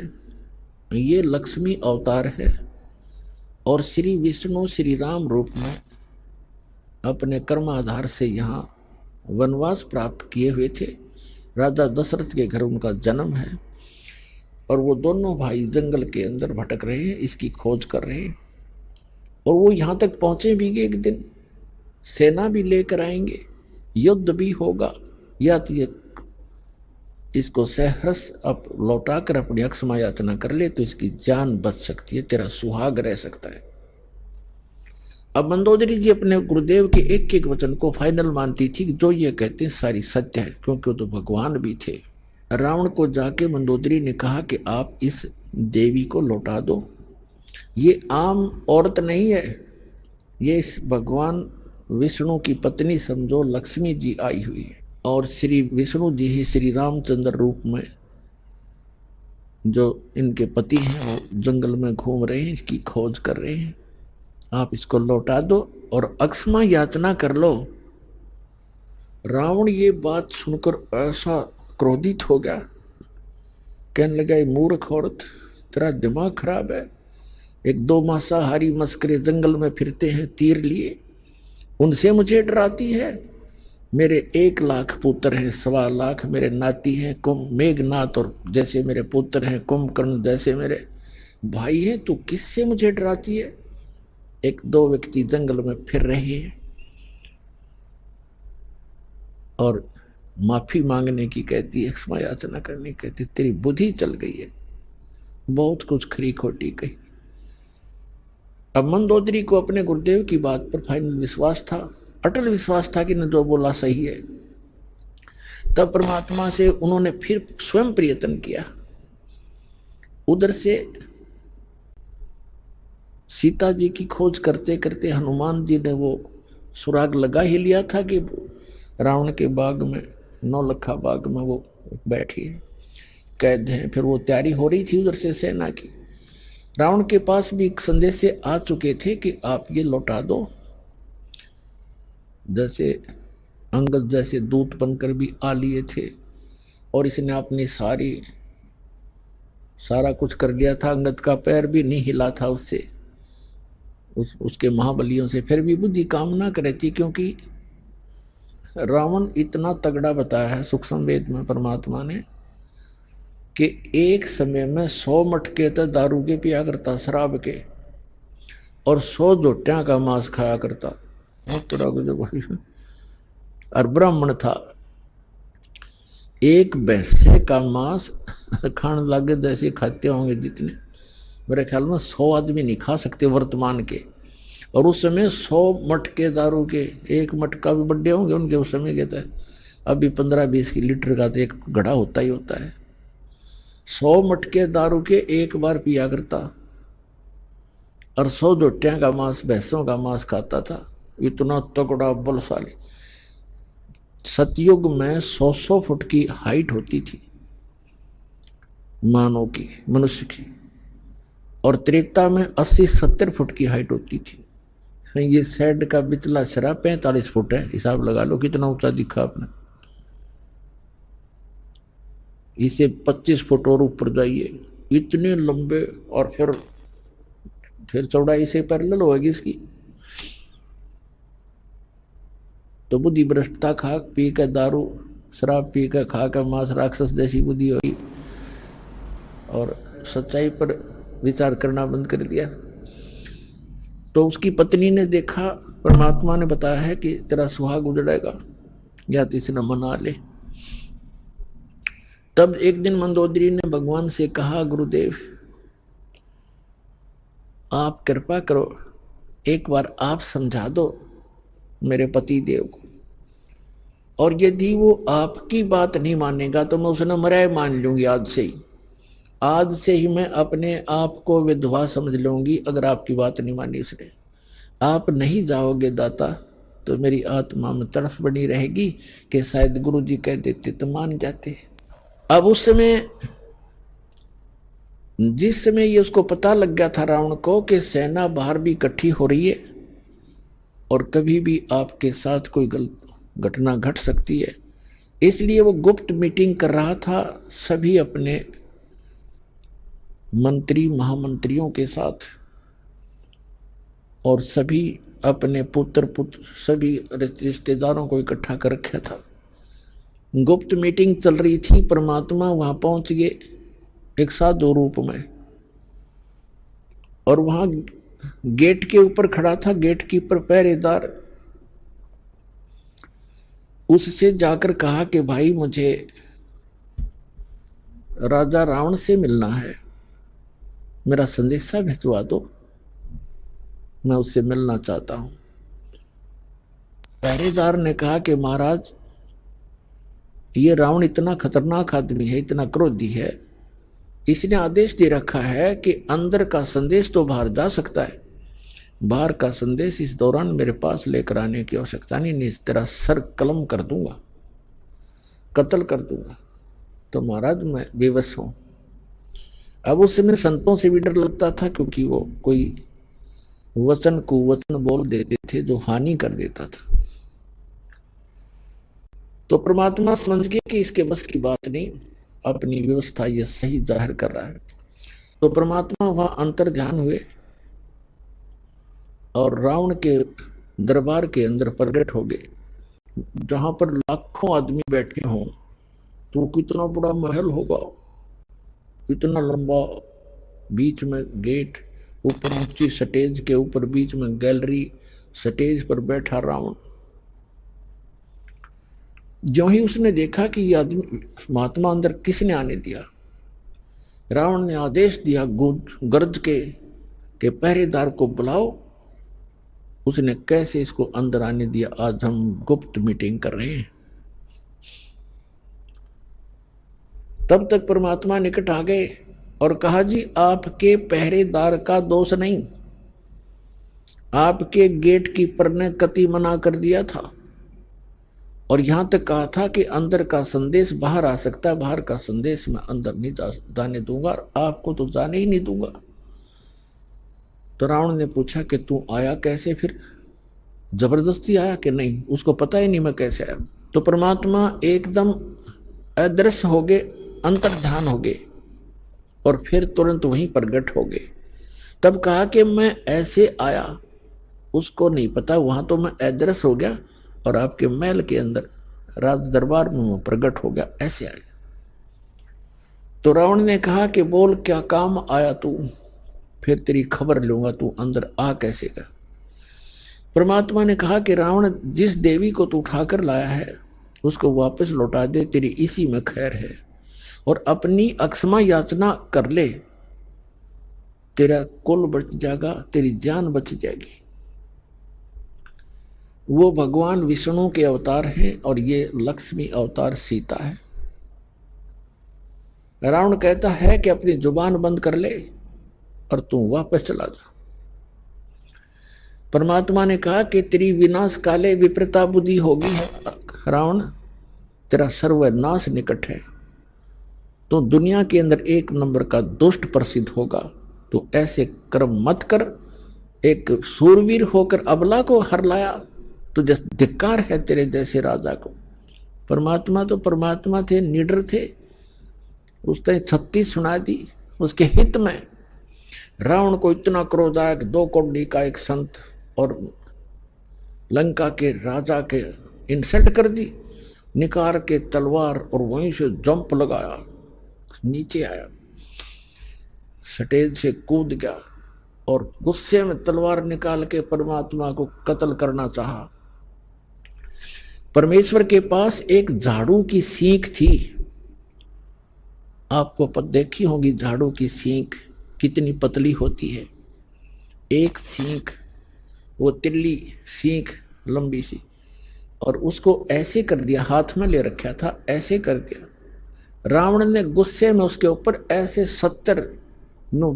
ये लक्ष्मी अवतार है और श्री विष्णु श्री राम रूप में अपने कर्माधार से यहाँ वनवास प्राप्त किए हुए थे। राजा दशरथ के घर उनका जन्म है और वो दोनों भाई जंगल के अंदर भटक रहे हैं, इसकी खोज कर रहे हैं और वो यहाँ तक पहुंचे भी एक दिन, सेना भी लेकर आएंगे, युद्ध भी होगा, या तो ये इसको सहर्ष अब लौटा कर अपनी अक्षमा याचना कर ले तो इसकी जान बच सकती है, तेरा सुहाग रह सकता है। अब मंदोदरी जी अपने गुरुदेव के एक एक वचन को फाइनल मानती थी कि जो ये कहते हैं सारी सत्य है, क्योंकि वो तो भगवान भी थे। रावण को जाके मंदोदरी ने कहा कि आप इस देवी को लौटा दो, ये आम औरत नहीं है, ये इस भगवान विष्णु की पत्नी समझो, लक्ष्मी जी आई हुई है और श्री विष्णु जी ही श्री रामचंद्र रूप में जो इनके पति हैं वो जंगल में घूम रहे हैं, इसकी खोज कर रहे हैं। आप इसको लौटा दो और अक्षमा याचना कर लो। रावण ये बात सुनकर ऐसा क्रोधित हो गया, कहने लगा ये मूर्ख औरत, तेरा दिमाग खराब है। एक दो मांसाहारी मस्करे जंगल में फिरते हैं तीर लिए, उनसे मुझे डराती है। मेरे 1 लाख पुत्र हैं, 1.25 लाख मेरे नाती हैं, मेघनाथ और जैसे मेरे पुत्र हैं, कुंभकर्ण जैसे मेरे भाई हैं, तो किससे मुझे डराती है। एक दो व्यक्ति जंगल में फिर रहे हैं और माफी मांगने की कहती है, क्षमा याचना करने की कहती, तेरी बुद्धि चल गई है, बहुत कुछ खरी खोटी कही। अब मंदोदरी को अपने गुरुदेव की बात पर फाइनल विश्वास था, अटल विश्वास था कि न जो बोला सही है। तब परमात्मा से उन्होंने फिर स्वयं प्रयत्न किया। उधर से सीता जी की खोज करते करते हनुमान जी ने वो सुराग लगा ही लिया था कि रावण के बाग में, 9 लखा बाग में वो बैठी है, कैद है। फिर वो तैयारी हो रही थी उधर से सेना की। रावण के पास भी एक संदेश से आ चुके थे कि आप ये लौटा दो, जैसे अंगद जैसे दूत बनकर भी आ लिए थे और इसने अपनी सारा कुछ कर लिया था। अंगद का पैर भी नहीं हिला था उससे, उसके महाबलियों से, फिर भी बुद्धि काम ना करे थी, क्योंकि रावण इतना तगड़ा बताया है सूक्ष्म वेद में परमात्मा ने कि एक समय में 100 मटके तो दारू के पिया करता, शराब के, और 100 जोटियां का मांस खाया करता। और ब्राह्मण था, एक भैंसे का मांस खाने लगे जैसे खाते होंगे जितने, मेरे ख्याल में 100 आदमी नहीं खा सकते वर्तमान के। और उस समय 100 मटके दारू के, एक मटका भी बड्डे होंगे उनके उस समय के तहत, अभी 15-20 लीटर का तो एक घड़ा होता ही होता है। 100 मटके दारू के एक बार पिया करता और 100 जोटियां का मांस, भैंसों का मांस खाता था। इतना तगड़ा बलशाली। सतयुग में 100 फुट की हाइट होती थी मानव की, मनुष्य की, और त्रेता में 80-70 फुट की हाइट होती थी। ये सैड का बिचला सिरा 45 फुट है, हिसाब लगा लो कितना ऊंचा दिखा आपने। इसे 25 फुट और ऊपर जाइए, इतने लंबे, और फिर चौड़ाई से पैरेलल होगी इसकी। तो बुद्धि भ्रष्टता, खा पी कर दारू शराब पी कर खा कर मांस, राक्षस जैसी बुद्धि हुई और सच्चाई पर विचार करना बंद कर दिया। तो उसकी पत्नी ने देखा, परमात्मा ने बताया है कि तेरा सुहाग उजड़ेगा, या तो इसे न मना ले। तब एक दिन मंदोदरी ने भगवान से कहा, गुरुदेव आप कृपा करो, एक बार आप समझा दो मेरे पति देव को, और यदि वो आपकी बात नहीं मानेगा तो मैं उसे न मराए मान लूंगी। आज से ही मैं अपने आप को विधवा समझ लूंगी अगर आपकी बात नहीं मानी उसने। आप नहीं जाओगे दाता तो मेरी आत्मा में तड़फ बनी रहेगी कि शायद गुरु जी कह देते तो मान जाते। अब उस समय, जिस समय ये उसको पता लग गया था रावण को कि सेना बाहर भी इकट्ठी हो रही है और कभी भी आपके साथ कोई गलत घटना घट सकती है, इसलिए वो गुप्त मीटिंग कर रहा था सभी अपने मंत्री महामंत्रियों के साथ, और सभी अपने पुत्र सभी रिश्तेदारों को इकट्ठा कर रखा था। गुप्त मीटिंग चल रही थी। परमात्मा वहां पहुंच गए एक साधु रूप में, और वहां गेट के ऊपर खड़ा था गेट कीपर पहरेदार। उससे जाकर कहा कि भाई मुझे राजा रावण से मिलना है, मेरा संदेशा भिजवा दो, मैं उससे मिलना चाहता हूं। पहरेदार ने कहा कि महाराज ये रावण इतना खतरनाक आदमी है, इतना क्रोधी है, इसने आदेश दे रखा है कि अंदर का संदेश तो बाहर जा सकता है, बाहर का संदेश इस दौरान मेरे पास लेकर आने की आवश्यकता नहीं, तेरा सर कलम कर दूंगा, कत्ल कर दूंगा। तो महाराज मैं बेबस हूं। अब उस समय संतों से भी डर लगता था, क्योंकि वो कोई वचन कुवचन बोल देते थे जो हानि कर देता था। तो परमात्मा समझ गए कि इसके बस की बात नहीं, अपनी व्यवस्था ये सही जाहिर कर रहा है। तो परमात्मा वहां अंतर ध्यान हुए और रावण के दरबार के अंदर प्रकट हो गए, जहां पर लाखों आदमी बैठे हों। तो कितना बड़ा महल होगा, इतना लंबा, बीच में गेट, ऊपर ऊंची स्टेज के ऊपर बीच में गैलरी, स्टेज पर बैठा रावण। जो ही उसने देखा कि ये आदमी महात्मा अंदर किसने आने दिया, रावण ने आदेश दिया गरज के पहरेदार को बुलाओ। उसने कैसे इसको अंदर आने दिया, आज हम गुप्त मीटिंग कर रहे हैं। तब तक परमात्मा निकट आ गए और कहा, जी आपके पहरेदार का दोष नहीं, आपके गेट कीपर ने कति मना कर दिया था, और यहां तक कहा था कि अंदर का संदेश बाहर आ सकता है, बाहर का संदेश मैं अंदर नहीं जाने दूंगा, और आपको तो जाने ही नहीं दूंगा। तो रावण ने पूछा कि तू आया कैसे, फिर जबरदस्ती आया कि नहीं? उसको पता ही नहीं मैं कैसे आया। तो परमात्मा एकदम अदृश्य हो गए, अंतर ध्यान हो गए, और फिर तुरंत वहीं प्रकट हो गए। तब कहा कि मैं ऐसे आया, उसको नहीं पता, वहां तो मैं अदृश्य हो गया और आपके महल के अंदर राज दरबार में मैं प्रकट हो गया, ऐसे आ गया। तो रावण ने कहा कि बोल क्या काम आया तू, फिर तेरी खबर लूंगा, तू अंदर आ कैसे गया। परमात्मा ने कहा कि रावण जिस देवी को तू उठाकर लाया है उसको वापस लौटा दे, तेरी इसी में खैर है, और अपनी अक्षमा याचना कर ले, तेरा कुल बच जाएगा, तेरी जान बच जाएगी। वो भगवान विष्णु के अवतार हैं और ये लक्ष्मी अवतार सीता है। रावण कहता है कि अपनी जुबान बंद कर ले और तू वापस चला जा। परमात्मा ने कहा कि तेरी विनाश काले विप्रता बुद्धि होगी है रावण, तेरा सर्वनाश निकट है, तो दुनिया के अंदर एक नंबर का दुष्ट प्रसिद्ध होगा। तो ऐसे कर्म मत कर, एक सूरवीर होकर अबला को हर लाया, तुझे धिक्कार है तेरे जैसे राजा को। परमात्मा तो परमात्मा थे, निडर थे, उसने 36 सुना दी उसके हित में। रावण को इतना क्रोध आया कि 2 कौड़ी का एक संत और लंका के राजा के इंसल्ट कर दी, निकाल के तलवार और वहीं से जंप लगाया, नीचे आया, स्टेज से कूद गया और गुस्से में तलवार निकाल के परमात्मा को कत्ल करना चाहा। परमेश्वर के पास एक झाड़ू की सींक थी। आपको देखी होगी झाड़ू की सींक कितनी पतली होती है। एक सींक, वो तिल्ली सींक लंबी सी, और उसको ऐसे कर दिया, हाथ में ले रखा था, ऐसे कर दिया। रावण ने गुस्से में उसके ऊपर ऐसे 70 नु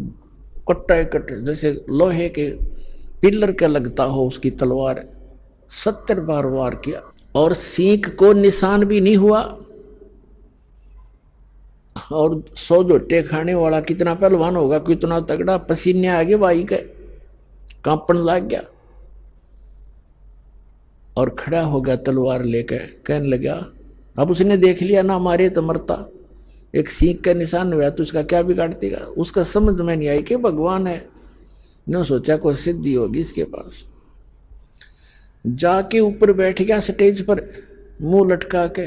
कट्टा कट, जैसे लोहे के पिलर का लगता हो उसकी तलवार, 70 बार वार किया और सींक को निशान भी नहीं हुआ। और 100 झोटे खाने वाला कितना पहलवान होगा, कितना तगड़ा, पसीने आगे भाई के कांपन लग गया और खड़ा हो गया तलवार लेकर। कहने लगा, अब उसने देख लिया ना मारे तो मरता, एक सींक का निशान हुआ तो उसका क्या बिगाड़ देगा। उसका समझ में नहीं आई कि भगवान है, न सोचा कोई सिद्धि होगी इसके पास। जाके ऊपर बैठ गया स्टेज पर मुंह लटका के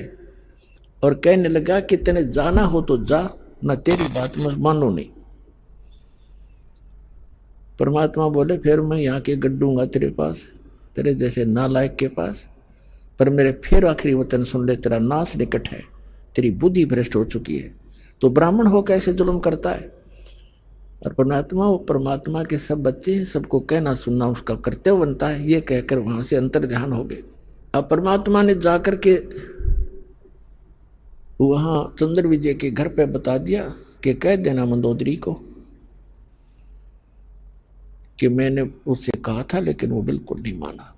और कहने लगा कि तेने जाना हो तो जा, ना तेरी बात मैं मानो नहीं। परमात्मा बोले, फिर मैं यहाँ के गड्ढूंगा तेरे पास, तेरे जैसे नालायक के पास, पर मेरे फिर आखिरी वचन सुन ले, तेरा नाश निकट है, तेरी बुद्धि भ्रष्ट हो चुकी है। तो ब्राह्मण हो कैसे जुल्म करता है। और परमात्मा, वो परमात्मा के सब बच्चे हैं, सबको कहना सुनना उसका कर्तव्य बनता है। ये कहकर वहां से अंतर ध्यान हो गए। अब परमात्मा ने जाकर के वहां चंद्र विजय के घर पे बता दिया कि कह देना मंदोदरी को कि मैंने उससे कहा था, लेकिन वो बिल्कुल नहीं माना।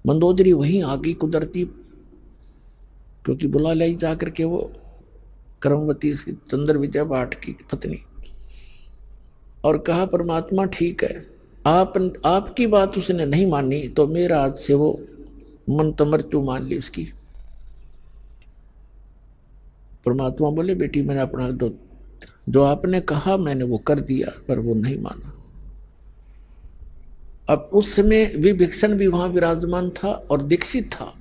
मंदोदरी वहीं आ गई कुदरती, क्योंकि बुला लाई जाकर के वो कर्मवती चंद्र विजय भाट की पत्नी, और कहा परमात्मा ठीक है, आपकी बात उसने नहीं मानी तो मेरा आज से वो मन तमर्चू मान ली उसकी। परमात्मा बोले, बेटी मैंने अपना जो आपने कहा मैंने वो कर दिया, पर वो नहीं माना। अब उस समय विभीषण भी वहां विराजमान था और दीक्षित था।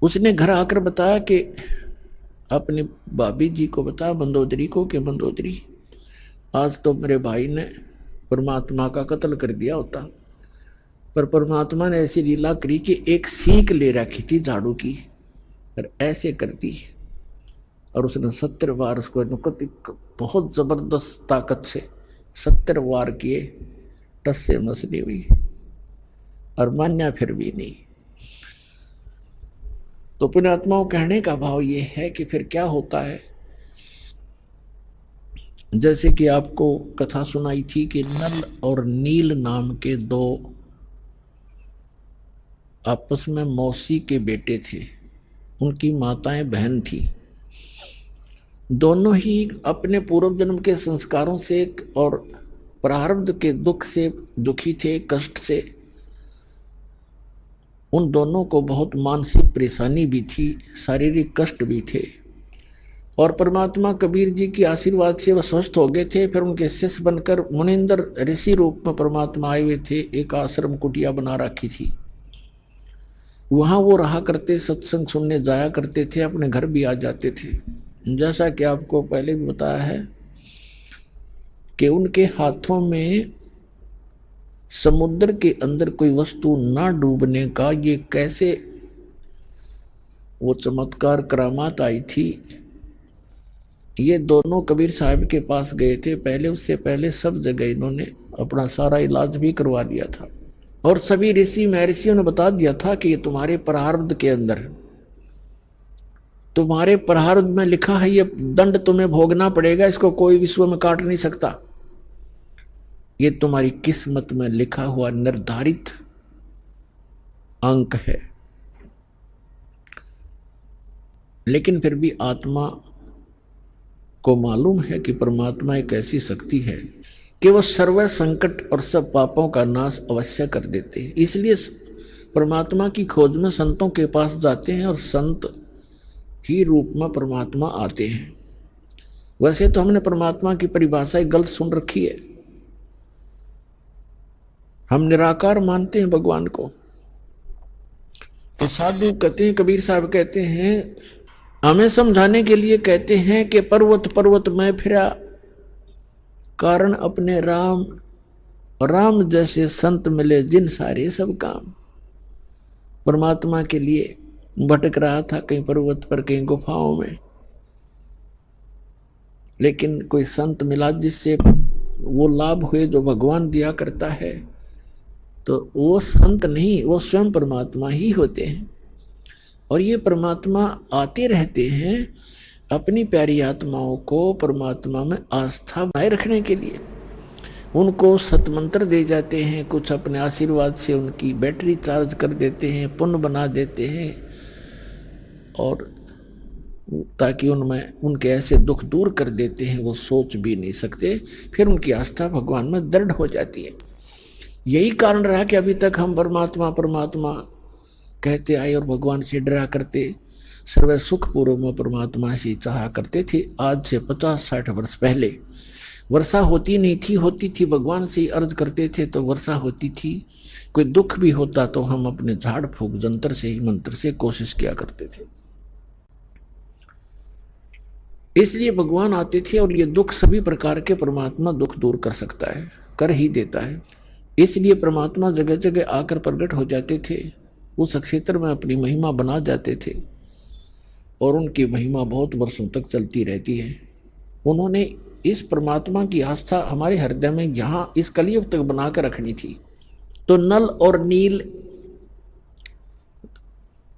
उसने घर आकर बताया कि अपने भाभी जी को बताया, मंदोदरी को, कि मंदोदरी आज तो मेरे भाई ने परमात्मा का कत्ल कर दिया होता, पर परमात्मा ने ऐसी लीला करी कि एक सीख ले रखी थी झाड़ू की, और ऐसे कर दी, और उसने 70 बार उसको बहुत जबरदस्त ताकत से 70 वार किए, टस से मस नहीं हुई और मान्या फिर भी नहीं। तो पुण्यात्माओं, कहने का भाव ये है कि फिर क्या होता है, जैसे कि आपको कथा सुनाई थी कि नल और नील नाम के 2 आपस में मौसी के बेटे थे, उनकी माताएं बहन थी। दोनों ही अपने पूर्व जन्म के संस्कारों से और प्रारब्ध के दुख से दुखी थे, कष्ट से। उन दोनों को बहुत मानसिक परेशानी भी थी, शारीरिक कष्ट भी थे, और परमात्मा कबीर जी की आशीर्वाद से वह स्वस्थ हो गए थे। फिर उनके शिष्य बनकर मुनिंदर ऋषि रूप में परमात्मा आए हुए थे। एक आश्रम कुटिया बना रखी थी, वहां वो रहा करते, सत्संग सुनने जाया करते थे, अपने घर भी आ जाते थे। जैसा कि आपको पहले भी बताया है कि उनके हाथों में समुद्र के अंदर कोई वस्तु ना डूबने का ये कैसे वो चमत्कार करामात आई थी। ये दोनों कबीर साहब के पास गए थे पहले, उससे पहले सब जगह इन्होंने अपना सारा इलाज भी करवा लिया था, और सभी ऋषि महर्षियों ने बता दिया था कि ये तुम्हारे प्रारब्ध के अंदर, तुम्हारे प्रारब्ध में लिखा है, ये दंड तुम्हें भोगना पड़ेगा, इसको कोई विश्व में काट नहीं सकता। ये तुम्हारी किस्मत में लिखा हुआ निर्धारित अंक है। लेकिन फिर भी आत्मा को मालूम है कि परमात्मा एक ऐसी शक्ति है कि वह सर्व संकट और सब पापों का नाश अवश्य कर देते हैं। इसलिए परमात्मा की खोज में संतों के पास जाते हैं और संत ही रूप में परमात्मा आते हैं। वैसे तो हमने परमात्मा की परिभाषा गलत सुन रखी है, हम निराकार मानते हैं भगवान को। तो साधु कहते हैं, कबीर साहब कहते हैं, हमें समझाने के लिए कहते हैं कि पर्वत पर्वत में फिरा, कारण अपने राम, राम जैसे संत मिले जिन सारे सब काम। परमात्मा के लिए भटक रहा था, कहीं पर्वत पर, कहीं गुफाओं में, लेकिन कोई संत मिला जिससे वो लाभ हुए जो भगवान दिया करता है, तो वो संत नहीं, वो स्वयं परमात्मा ही होते हैं। और ये परमात्मा आते रहते हैं अपनी प्यारी आत्माओं को परमात्मा में आस्था बनाए रखने के लिए। उनको सतमंत्र दे जाते हैं, कुछ अपने आशीर्वाद से उनकी बैटरी चार्ज कर देते हैं, पुण्य बना देते हैं, और ताकि उनमें उनके ऐसे दुख दूर कर देते हैं वो सोच भी नहीं सकते। फिर उनकी आस्था भगवान में दृढ़ हो जाती है। यही कारण रहा कि अभी तक हम परमात्मा परमात्मा कहते आए और भगवान से डरा करते, सर्व सुख पूर्व में परमात्मा से चाहा करते थे। आज से 50-60 वर्ष पहले वर्षा होती नहीं थी, होती थी भगवान से ही अर्ज करते थे तो वर्षा होती थी। कोई दुख भी होता तो हम अपने झाड़ फूक जंतर से ही, मंत्र से कोशिश किया करते थे। इसलिए भगवान आते थे, और ये दुख सभी प्रकार के परमात्मा दुख दूर कर सकता है, कर ही देता है। इसलिए परमात्मा जगह जगह आकर प्रकट हो जाते थे, उस क्षेत्र में अपनी महिमा बना जाते थे, और उनकी महिमा बहुत वर्षों तक चलती रहती है। उन्होंने इस परमात्मा की आस्था हमारे हृदय में यहाँ इस कलयुग तक बनाकर रखनी थी। तो नल और नील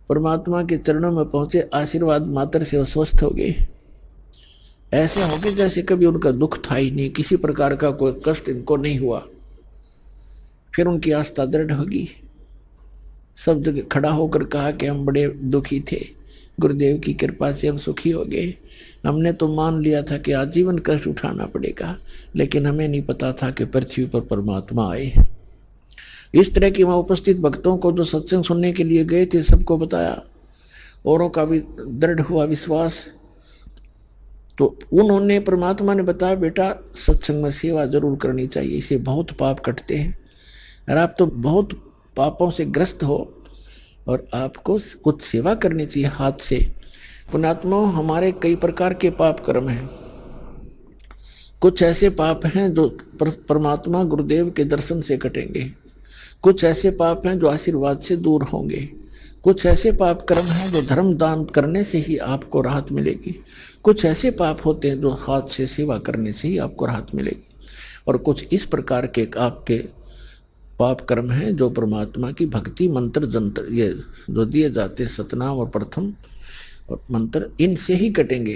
परमात्मा के चरणों में पहुंचे, आशीर्वाद मात्र से वो स्वस्थ हो गए। ऐसे हो गए जैसे कभी उनका दुख था ही नहीं, किसी प्रकार का कोई कष्ट इनको नहीं हुआ। फिर उनकी आस्था दृढ़ होगी। सब जगह खड़ा होकर कहा कि हम बड़े दुखी थे, गुरुदेव की कृपा से हम सुखी हो गए। हमने तो मान लिया था कि आजीवन कष्ट उठाना पड़ेगा, लेकिन हमें नहीं पता था कि पृथ्वी पर परमात्मा आए। इस तरह की वहाँ उपस्थित भक्तों को जो सत्संग सुनने के लिए गए थे सबको बताया, औरों का भी दृढ़ हुआ विश्वास। तो उन्होंने, परमात्मा ने बताया बेटा सत्संग में सेवा जरूर करनी चाहिए, इसे बहुत पाप कटते हैं, और आप तो बहुत पापों से ग्रस्त हो और आपको कुछ सेवा करनी चाहिए हाथ से। पुण्यात्माओं, हमारे कई प्रकार के पाप कर्म हैं। कुछ ऐसे पाप हैं जो परमात्मा गुरुदेव के दर्शन से कटेंगे, कुछ ऐसे पाप हैं जो आशीर्वाद से दूर होंगे, कुछ ऐसे पाप कर्म हैं जो धर्म दान करने से ही आपको राहत मिलेगी, कुछ ऐसे पाप होते हैं जो हाथ से सेवा करने से ही आपको राहत मिलेगी, और कुछ इस प्रकार के आपके पाप कर्म हैं जो परमात्मा की भक्ति मंत्र जंत्र ये जो दिए जाते सतनाम और प्रथम और मंत्र, इनसे ही कटेंगे।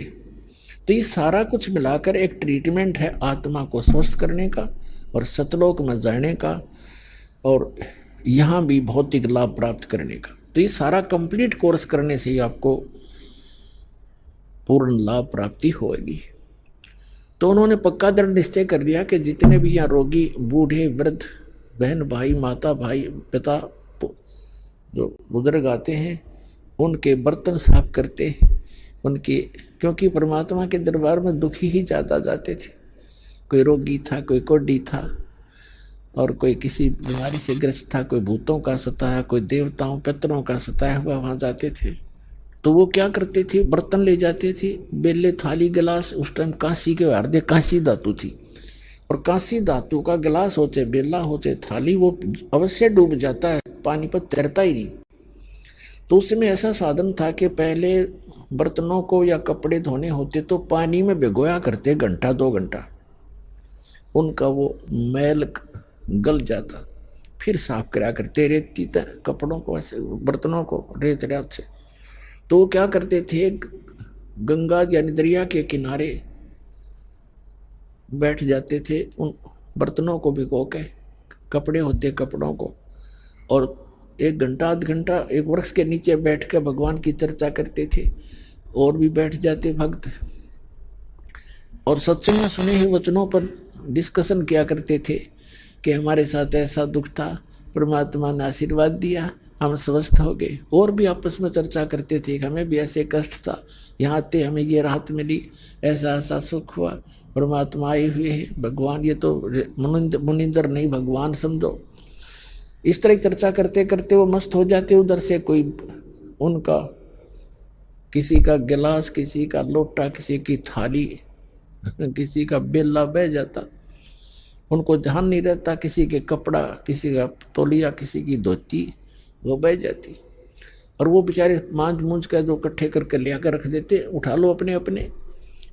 तो ये सारा कुछ मिलाकर एक ट्रीटमेंट है आत्मा को स्वस्थ करने का और सतलोक में जाने का, और यहाँ भी भौतिक लाभ प्राप्त करने का। तो ये सारा कंप्लीट कोर्स करने से ही आपको पूर्ण लाभ प्राप्ति होगी। तो उन्होंने पक्का दृढ़ निश्चय कर लिया कि जितने भी यहाँ रोगी, बूढ़े, वृद्ध, बहन, भाई, माता, भाई, पिता जो बुजुर्ग आते हैं उनके बर्तन साफ करते, उनके, क्योंकि परमात्मा के दरबार में दुखी ही ज़्यादा जाते थे। कोई रोगी था, कोई कोढ़ी था, और कोई किसी बीमारी से ग्रस्त था, कोई भूतों का सताया, कोई देवताओं पितरों का सताया हुआ वहाँ जाते थे। तो वो क्या करते थे, बर्तन ले जाते थे, बेले, थाली, गिलास। उस टाइम काशी के हृदय काशी धातु थी, और काशी धातु का गिलास हो चाहे बेला हो चाहे थाली, वो अवश्य डूब जाता है, पानी पर तैरता ही नहीं। तो उसमें ऐसा साधन था कि पहले बर्तनों को या कपड़े धोने होते तो पानी में भिगोया करते, घंटा 2 घंटा, उनका वो मैल गल जाता, फिर साफ करा करते रेती कपड़ों को, ऐसे बर्तनों को रेत रात से। तो वो क्या करते थे, गंगा यानी दरिया के किनारे बैठ जाते थे, उन बर्तनों को भिगो के, कपड़े होते कपड़ों को, और 1 घंटा आध घंटा एक वृक्ष के नीचे बैठ कर भगवान की चर्चा करते थे। और भी बैठ जाते भक्त, और सत्संग में सुने हुए वचनों पर डिस्कशन किया करते थे कि हमारे साथ ऐसा दुख था, परमात्मा ने आशीर्वाद दिया, हम स्वस्थ हो गए। और भी आपस में चर्चा करते थे कि हमें भी ऐसे कष्ट था, यहाँ आते हमें ये राहत मिली, ऐसा ऐसा सुख हुआ, परमात्मा आए हुए हैं, भगवान, ये तो मुनिंदर नहीं भगवान समझो। इस तरह की चर्चा करते करते वो मस्त हो जाते। उधर से कोई उनका किसी का गिलास, किसी का लोटा, किसी की थाली, किसी का बेला बह जाता, उनको ध्यान नहीं रहता, किसी के कपड़ा, किसी का तौलिया, किसी की धोती वो बह जाती। और वो बेचारे मांझ मूंझ कर जो इकट्ठे करके ले आकर रख देते, उठा लो अपने अपने।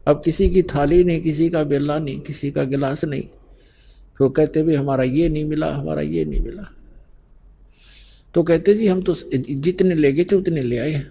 अब किसी की थाली नहीं, किसी का बेला नहीं, किसी का गिलास नहीं, तो कहते भी हमारा ये नहीं मिला, हमारा ये नहीं मिला। तो कहते जी हम तो जितने ले गए थे उतने ले आए हैं।